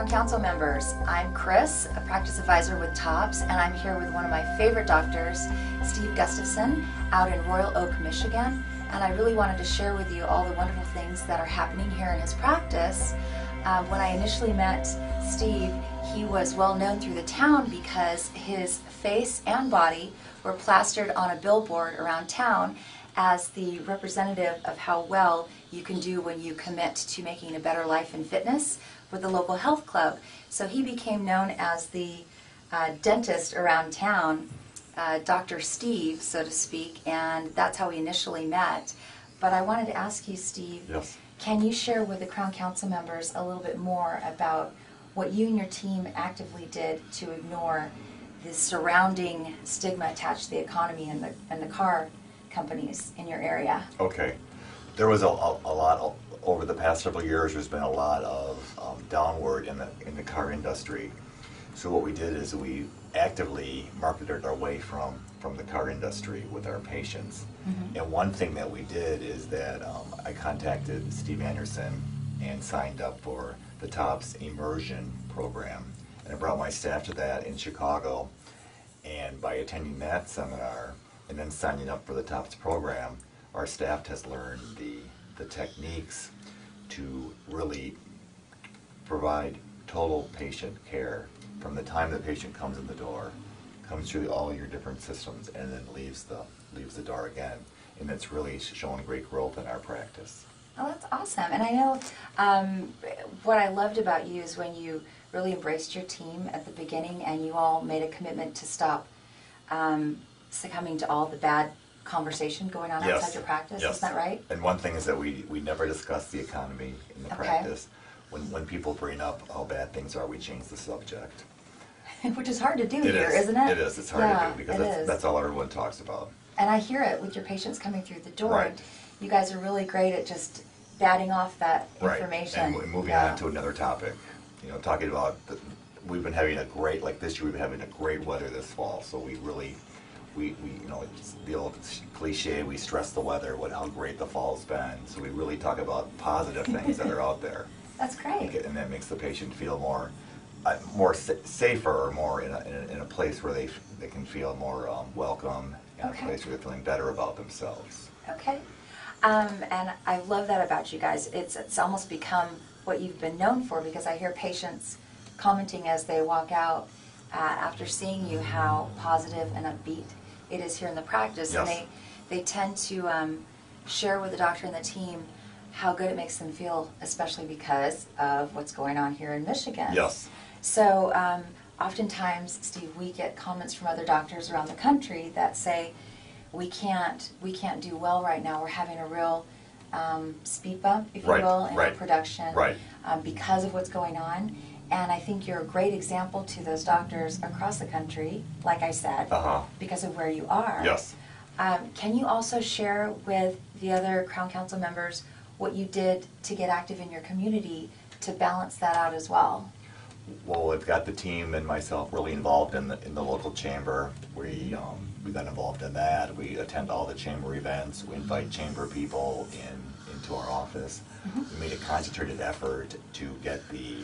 Crown Council members. I'm Chris, a practice advisor with TOPS, and I'm here with one of my favorite doctors, Steve Gustafson, out in Royal Oak, Michigan. And I really wanted to share with you all the wonderful things that are happening here in his practice. When I initially met Steve, he was well known through the town because his face and body were plastered on a billboard around town as the representative of how well you can do when you commit to making a better life in fitness with the local health club. So he became known as the dentist around town, Dr. Steve, so to speak, and that's how we initially met. But I wanted to ask you, Steve, yes, can you share with the Crown Council members a little bit more about what you and your team actively did to ignore the surrounding stigma attached to the economy and the car companies in your area? okay. There was a lot over the past several years. There's been a lot of downward in the car industry. So what we did is we actively marketed our way from the car industry with our patients. Mm-hmm. And one thing that we did is that I contacted Steve Anderson and signed up for the TOPS immersion program, and I brought my staff to that in Chicago. And by attending that seminar and then signing up for the TOPS program, our staff has learned the techniques to really provide total patient care from the time the patient comes in the door, comes through all your different systems, and then leaves the door again. And it's really shown great growth in our practice. Oh, that's awesome. And I know what I loved about you is when you really embraced your team at the beginning and you all made a commitment to stop succumbing to all the bad conversation going on Yes. outside your practice. Yes. Isn't that right? And one thing is that we never discuss the economy in the Okay. practice. When people bring up how bad things are, we change the subject. Which is hard to do It here, is. isn't it? It is. It's hard Yeah, to do because it is. that's all everyone talks about. And I hear it with your patients coming through the door. Right. You guys are really great at just batting off that information. And moving Yeah. on to another topic, talking about we've been having like this year we've been having a great weather this fall. So we it's the old cliche, we stress the weather, how great the fall's been. So we really talk about positive things that are out there. That's great. And that makes the patient feel more safer, or more in a place where they can feel more welcome, and Okay. a place where they're feeling better about themselves. Okay. And I love that about you guys. It's almost become what you've been known for, because I hear patients commenting as they walk out after seeing you how positive and upbeat it is here in the practice. Yes. And they tend to share with the doctor and the team how good it makes them feel, especially because of what's going on here in Michigan. Yes. So oftentimes, Steve, we get comments from other doctors around the country that say, we can't do well right now. We're having a real speed bump, if you Right, will, in our right, production right. Because of what's going on. And I think you're a great example to those doctors across the country, like I said, because of where you are. Yes. Can you also share with the other Crown Council members what you did to get active in your community to balance that out as well? Well, we've got the team and myself really involved in the local chamber. We got involved in that. We attend all the chamber events. We invite chamber people into our office. Mm-hmm. We made a concentrated effort to get the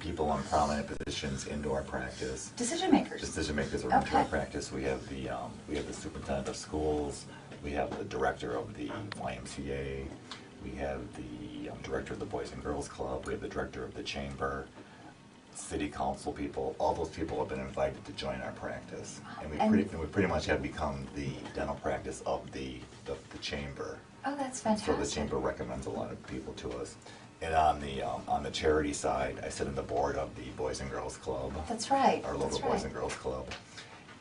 people in prominent positions into our practice. Decision makers. Decision makers are into our practice. We have the superintendent of schools. We have the director of the YMCA. We have the director of the Boys and Girls Club. We have the director of the chamber. City council people. All those people have been invited to join our practice, and we pretty much have become the dental practice of the chamber. Oh, that's fantastic. So the chamber recommends a lot of people to us. And on the charity side, I sit on the board of the Boys and Girls Club. That's right. Our local Boys and Girls Club.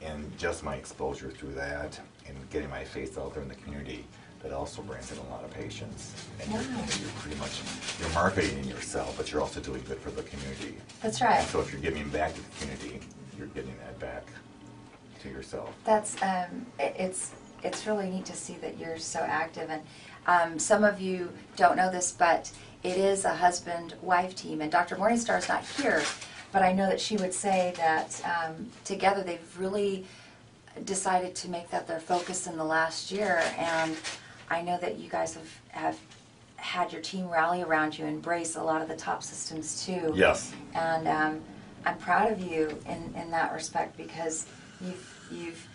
And just my exposure through that and getting my face out there in the community, that also brings in a lot of patients. And you're marketing yourself, but you're also doing good for the community. That's right. And so if you're giving back to the community, you're getting that back to yourself. That's it's really neat to see that you're so active. And some of you don't know this, but it is a husband-wife team, and Dr. Morningstar's not here, but I know that she would say that together they've really decided to make that their focus in the last year, and I know that you guys have had your team rally around you, embrace a lot of the top systems too. Yes. And I'm proud of you in that respect, because you've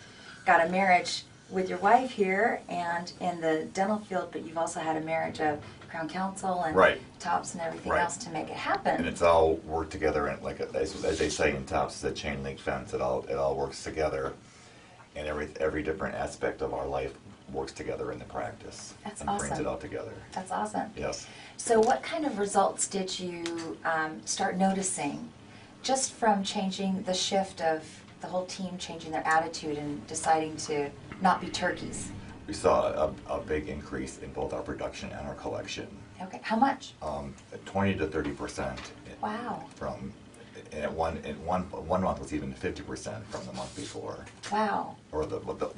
got a marriage with your wife here and in the dental field, but you've also had a marriage of Crown Council and Right. TOPS and everything Right. else to make it happen. And it's all worked together, and like as they say in TOPS, the chain link fence. It all works together, and every different aspect of our life works together in the practice. That's and awesome. Brings it all together. That's awesome. Yes. So what kind of results did you start noticing just from changing the shift of the whole team changing their attitude and deciding to not be turkeys? We saw a big increase in both our production and our collection. Okay, how much? 20 to 30%. Wow. From and one month was even 50% from the month before, Wow. or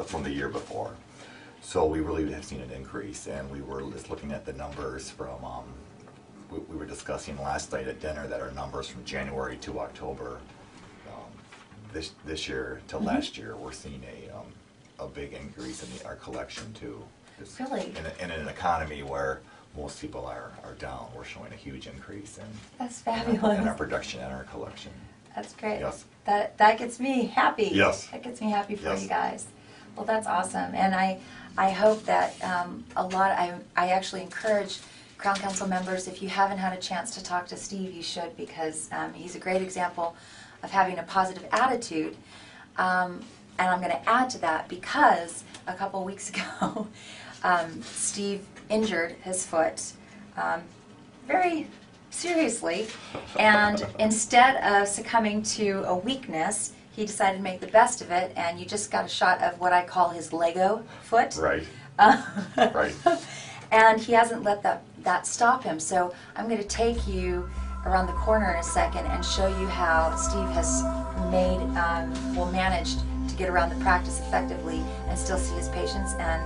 from the year before. So we really have seen an increase, and we were just looking at the numbers from. We were discussing last night at dinner that our numbers from January to October, this year to last year, we're seeing a big increase in our collection too. Just Really? In an economy where most people are down, we're showing a huge increase That's in fabulous. our production and our collection. That's great. Yes. That gets me happy. Yes. That gets me happy for Yes. you guys. Well, that's awesome, and I hope that I actually encourage Crown Council members, if you haven't had a chance to talk to Steve, you should, because he's a great example of having a positive attitude. And I'm going to add to that, because a couple weeks ago, Steve injured his foot very seriously, and instead of succumbing to a weakness, he decided to make the best of it, and you just got a shot of what I call his Lego foot. Right. Right. And he hasn't let that stop him. So I'm going to take you around the corner in a second and show you how Steve has managed to get around the practice effectively and still see his patients and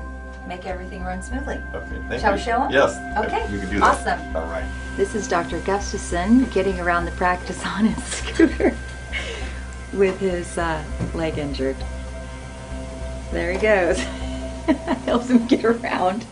make everything run smoothly. Okay, thank Shall you. we show him? Yes. Okay. You can do that. Awesome. All right. This is Dr. Gustafson getting around the practice on his scooter with his leg injured. There he goes. Helps him get around.